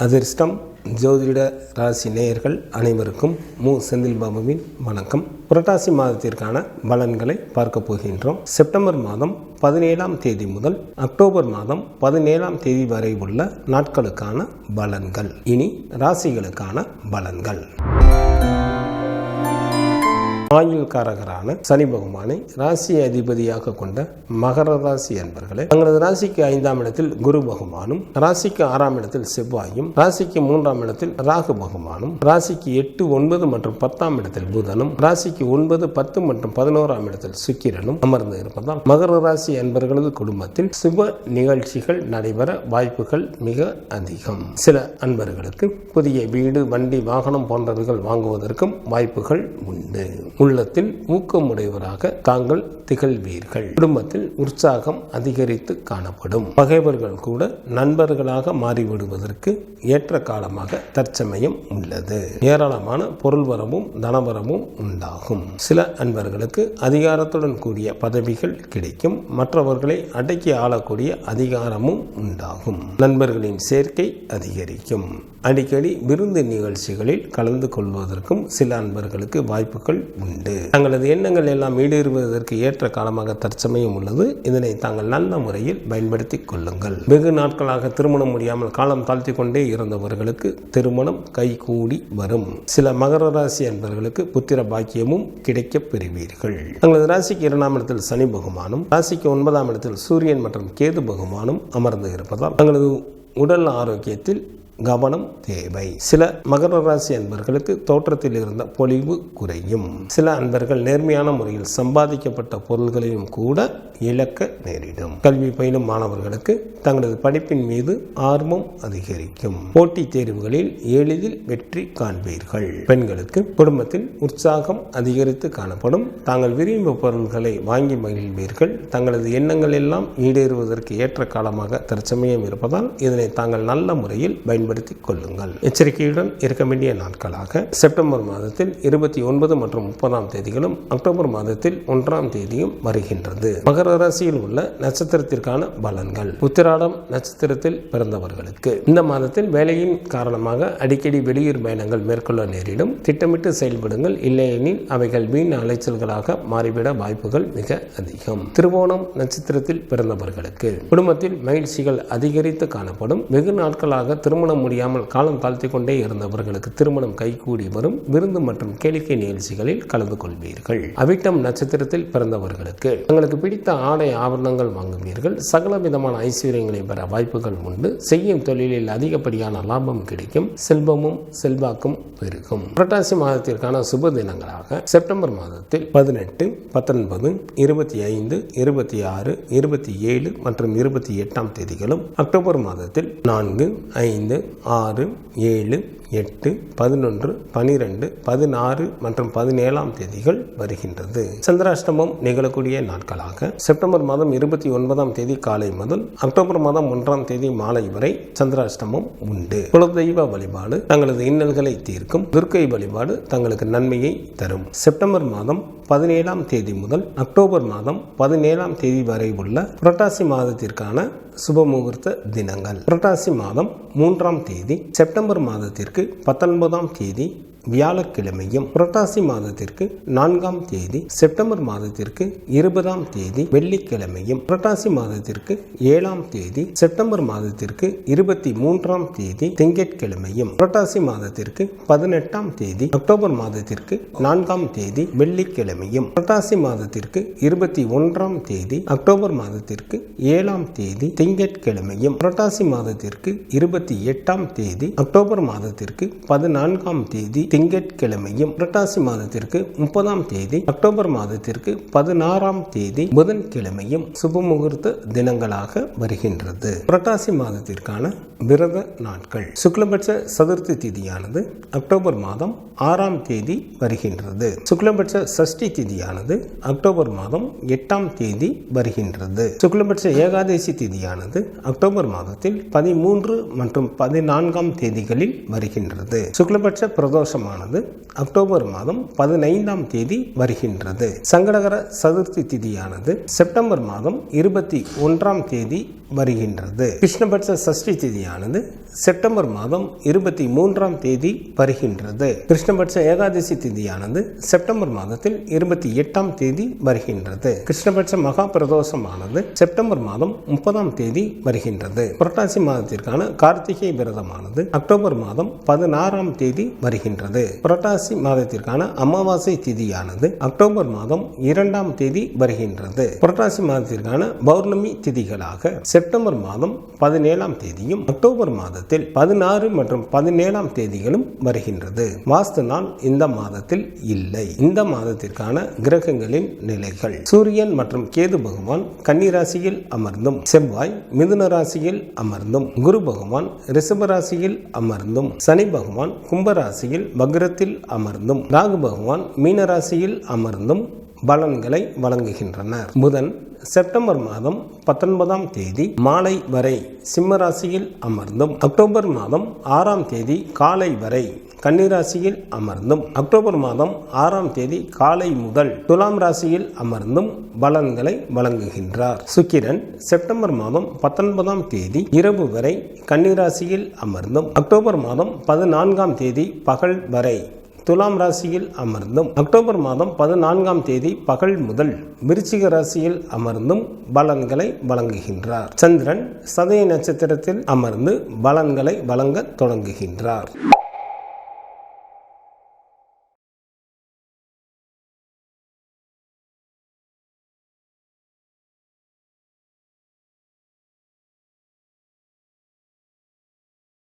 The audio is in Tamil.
அதிர்ஷ்டம் ஜோதிட ராசி நேயர்கள் அனைவருக்கும் செந்தில் பாபுவின் வணக்கம். புரட்டாசி மாதத்திற்கான பலன்களை பார்க்க போகின்றோம். செப்டம்பர் மாதம் 17ஆம் தேதி முதல் அக்டோபர் மாதம் 17ஆம் தேதி வரை உள்ள நாட்களுக்கான பலன்கள். இனி ராசிகளுக்கான பலன்கள். ஆயுள்காரகரான சனி பகவானை ராசி அதிபதியாக கொண்ட மகர ராசி அன்பர்களே, தங்களது ராசிக்கு 5ஆம் இடத்தில் குரு பகவானும், ராசிக்கு 6ஆம் இடத்தில் செவ்வாயும், ராசிக்கு 3ஆம் இடத்தில் ராகு பகவானும், ராசிக்கு 8, 9 மற்றும் 10ஆம் இடத்தில் புதனும், ராசிக்கு 9, 10 மற்றும் 11ஆம் இடத்தில் சுக்கிரனும் அமர்ந்து இருப்பதால் மகர ராசி அன்பர்களது குடும்பத்தில் சுப நிகழ்ச்சிகள் நடைபெற வாய்ப்புகள் மிக அதிகம். சில அன்பர்களுக்கு புதிய வீடு, வண்டி, வாகனம் போன்றவைகள் வாங்குவதற்கும் வாய்ப்புகள் உண்டு. உள்ளத்தில் ஊக்கமுடையவராக தாங்கள் திகழ்வீர்கள். குடும்பத்தில் உற்சாகம் அதிகரித்து காணப்படும். பகைவர்கள் கூட நண்பர்களாக மாறிவிடுவதற்கு ஏற்ற காலமாக தற்சமயம் உள்ளது. ஏராளமான பொருள் வரவும் தனவரவும் உண்டாகும். சில அன்பர்களுக்கு அதிகாரத்துடன் கூடிய பதவிகள் கிடைக்கும். மற்றவர்களை அடக்கி ஆளக்கூடிய அதிகாரமும் உண்டாகும். நண்பர்களின் சேர்க்கை அதிகரிக்கும். அடிக்கடி விருந்து நிகழ்ச்சிகளில் கலந்து கொள்வதற்கும் சில அன்பர்களுக்கு வாய்ப்புகள் உண்டு. தங்களது எண்ணங்கள் எல்லாம் ஈடேறுவதற்கு ஏற்ற காலமாக தற்சமயம் உள்ளது. இதனை தாங்கள் நல்ல முறையில் பயன்படுத்திக் கொள்ளுங்கள். வெகு நாட்களாக திருமணம் முடியாமல் காலம் தாழ்த்தி கொண்டே இருந்தவர்களுக்கு திருமணம் கைகூடி வரும். சில மகர ராசி அன்பர்களுக்கு புத்திர பாக்கியமும் கிடைக்கப் பெறுவீர்கள். தங்களது ராசிக்கு 2ஆம் இடத்தில் சனி பகவானும், ராசிக்கு 9ஆம் இடத்தில் சூரியன் மற்றும் கேது பகவானும் அமர்ந்து இருப்பதால் தங்களது உடல் ஆரோக்கியத்தில் கவனம் தேவை. சில மகர ராசி அன்பர்களுக்கு தோற்றத்தில் இருந்த பொலிவு குறையும். சில அன்பர்கள் நேர்மையான முறையில் சம்பாதிக்கப்பட்ட பொருள்களையும் கூட இழக்க நேரிடும். கல்வி பயிலும் மாணவர்களுக்கு தங்களது படிப்பின் மீது ஆர்வம் அதிகரிக்கும். போட்டித் தேர்வுகளில் எளிதில் வெற்றி காண்பீர்கள். பெண்களுக்கு குடும்பத்தில் உற்சாகம் அதிகரித்து காணப்படும். தாங்கள் விரும்பிய பொருள்களை வாங்கி மகிழ்வீர்கள். தங்களது எண்ணங்கள் எல்லாம் ஈடேறுவதற்கு ஏற்ற காலமாக தற்சமயம் இருப்பதால் இதனை தாங்கள் நல்ல முறையில் பயன்படுத்திக் கொள்ளுங்கள். எச்சரிக்கையுடன் இருக்க வேண்டிய நாட்களாக செப்டம்பர் மாதத்தில் 29 மற்றும் 30ஆம் தேதிகளும், அக்டோபர் மாதத்தில் 1ஆம் தேதியும் வருகின்றது. மகர ராசியில் உள்ள நட்சத்திரத்திற்கான பலன்கள். உத்திராடம் நட்சத்திரத்தில் பிறந்தவர்களுக்கு இந்த மாதத்தில் வேலையின் காரணமாக அடிக்கடி வெளியூர் பயணங்கள் மேற்கொள்ள நேரிடும். திட்டமிட்டு செயல்படுங்கள். இல்லையெனில் அவைகள் வீண் அலைச்சல்களாக மாறிவிட வாய்ப்புகள் மிக அதிகம். திருவோணம் நட்சத்திரத்தில் பிறந்தவர்களுக்கு குடும்பத்தில் மகிழ்ச்சிகள் அதிகரித்து காணப்படும். வெகு நாட்களாக திருமணம் முடியாமல் காலம் தாழ்த்தி கொண்டே இருந்தவர்களுக்கு திருமணம் கைகூடி வரும். விருந்து மற்றும் கேளிக்கை நிகழ்ச்சிகளில் கலந்து கொள்வீர்கள். அவிட்டம் நட்சத்திரத்தில் பிறந்தவர்களுக்கு தங்களுக்கு பிடித்த ஆடை ஆபரணங்கள் வாங்குவீர்கள். சகல விதமான ஐஸ்வர்யங்களை பெற வாய்ப்புகள் உண்டு. செய்யும் தொழிலில் அதிகப்படியான லாபம் கிடைக்கும். செல்வமும் செல்வாக்கும் பெருகும். புரட்டாசி மாதத்திற்கான சுப தினங்களாக செப்டம்பர் மாதத்தில் 18, 19, 25, 26, 27 மற்றும் 28ஆம் தேதிகளும், அக்டோபர் மாதத்தில் 4, 5, 6, 7, 8, 11, 12, 16 மற்றும் 17ஆம் தேதிகள் வருகின்றது. சந்திராஷ்டமம் நிகழக்கூடிய நாட்களாக செப்டம்பர் மாதம் 29ஆம் தேதி காலை முதல் அக்டோபர் மாதம் 1ஆம் தேதி மாலை வரை சந்திராஷ்டமம் உண்டு. குலதெய்வ வழிபாடு தங்களது இன்னல்களை தீர்க்கும். துர்க்கை வழிபாடு தங்களுக்கு நன்மையை தரும். செப்டம்பர் மாதம் 17ஆம் தேதி முதல் அக்டோபர் மாதம் 17ஆம் தேதி வரை உள்ள புரட்டாசி மாதத்திற்கான சுப முகூர்த்த தினங்கள். புரட்டாசி மாதம் 3ஆம் தேதி செப்டம்பர் மாதத்திற்கு 19ஆம் தேதி வியாழக்கிழமையும், புரட்டாசி மாதத்திற்கு 4ஆம் தேதி செப்டம்பர் மாதத்திற்கு 20ஆம் தேதி வெள்ளிக்கிழமையும், புரட்டாசி மாதத்திற்கு 7ஆம் தேதி செப்டம்பர் மாதத்திற்கு 23ஆம் தேதி திங்கட்கிழமையும், புரட்டாசி மாதத்திற்கு 18ஆம் தேதி அக்டோபர் மாதத்திற்கு 4ஆம் தேதி வெள்ளிக்கிழமையும், புரட்டாசி மாதத்திற்கு 21ஆம் தேதி அக்டோபர் மாதத்திற்கு 7ஆம் தேதி திங்கட்கிழமையும், புரட்டாசி மாதத்திற்கு 28ஆம் தேதி அக்டோபர் மாதத்திற்கு 14ஆம் தேதி திங்கட்கிழமையும், புரட்டாசி மாதத்திற்கு 30ஆம் தேதி அக்டோபர் மாதத்திற்கு 16ஆம் தேதி புதன்கிழமையும் சுப முகூர்த்த தினங்களாக வருகின்றது. புரட்டாசி மாதத்திற்கான விரத நாட்கள். சுக்லபட்ச சதுர்த்தி திதியானது அக்டோபர் மாதம் 6ஆம் தேதி வருகின்றது. சுக்லபட்ச சஷ்டி திதியானது அக்டோபர் மாதம் 8ஆம் தேதி வருகின்றது. சுக்லபட்ச ஏகாதசி திதியானது அக்டோபர் மாதத்தில் 13 மற்றும் 14ஆம் தேதிகளில் வருகின்றது. சுக்லபட்ச பிரதோஷமானது அக்டோபர் மாதம் 15ஆம் தேதி வருகின்றது. சங்கடகர சதுர்த்தி திதியானது செப்டம்பர் மாதம் 21ஆம் தேதி வருகின்றது. கிருஷ்ணபட்ச சஷ்டி திதியானது செப்டம்பர் மாதம் 23ஆம் தேதி வருகின்றது. கிருஷ்ணபட்ச ஏகாதசி திதியானது செப்டம்பர் மாதத்தில் 28ஆம் தேதி வருகின்றது. கிருஷ்ணபட்ச மகா பிரதோஷமானது செப்டம்பர் மாதம் 30ஆம் தேதி வருகின்றது. புரட்டாசி மாதத்திற்கான கார்த்திகை விரதமானது அக்டோபர் மாதம் 16ஆம் தேதி வருகின்றது. புரட்டாசி மாதத்திற்கான அமாவாசை திதியானது அக்டோபர் மாதம் 2ஆம் தேதி வருகின்றது. புரட்டாசி மாதத்திற்கான பௌர்ணமி திதிகளாக செப்டம்பர் மாதம் 17ஆம் தேதியும் அக்டோபர் மாதத்தில் 16 மற்றும் 17ஆம் தேதிகளும் வருகின்றது. வாஸ்து நாள் இந்த மாதத்தில் இல்லை. இந்த மாதத்திற்கான கிரகங்களின் நிலைகள்: சூரியன் மற்றும் கேது பகவான் கன்னி ராசியில் அமர்ந்தும், செவ்வாய் மிதுன ராசியில் அமர்ந்தும், குரு பகவான் ரிஷப ராசியில் அமர்ந்தும், சனி பகவான் கும்ப ராசியில் வக்ரத்தில் அமர்ந்தும், ராகு பகவான் மீன ராசியில் அமர்ந்தும் பலன்களை வழங்குகின்றனர். புதன் செப்டம்பர் மாதம் 19ஆம் தேதி மாலை வரை சிம்ம ராசியில் அமர்ந்தும், அக்டோபர் மாதம் 6ஆம் தேதி காலை வரை கன்னிராசியில் அமர்ந்தும், அக்டோபர் மாதம் 6ஆம் தேதி காலை முதல் துலாம் ராசியில் அமர்ந்தும் பலன்களை வழங்குகின்றார். சுக்கிரன் செப்டம்பர் மாதம் 19ஆம் தேதி இரவு வரை கன்னிராசியில் அமர்ந்தும், அக்டோபர் மாதம் 14ஆம் தேதி பகல் வரை துலாம் ராசியில் அமர்ந்தும், அக்டோபர் மாதம் 14ஆம் தேதி பகல் முதல் விருச்சிக ராசியில் அமர்ந்தும் பலன்களை வழங்குகின்றார். சந்திரன் சதய நட்சத்திரத்தில் அமர்ந்து பலன்களை வழங்க தொடங்குகின்றார்.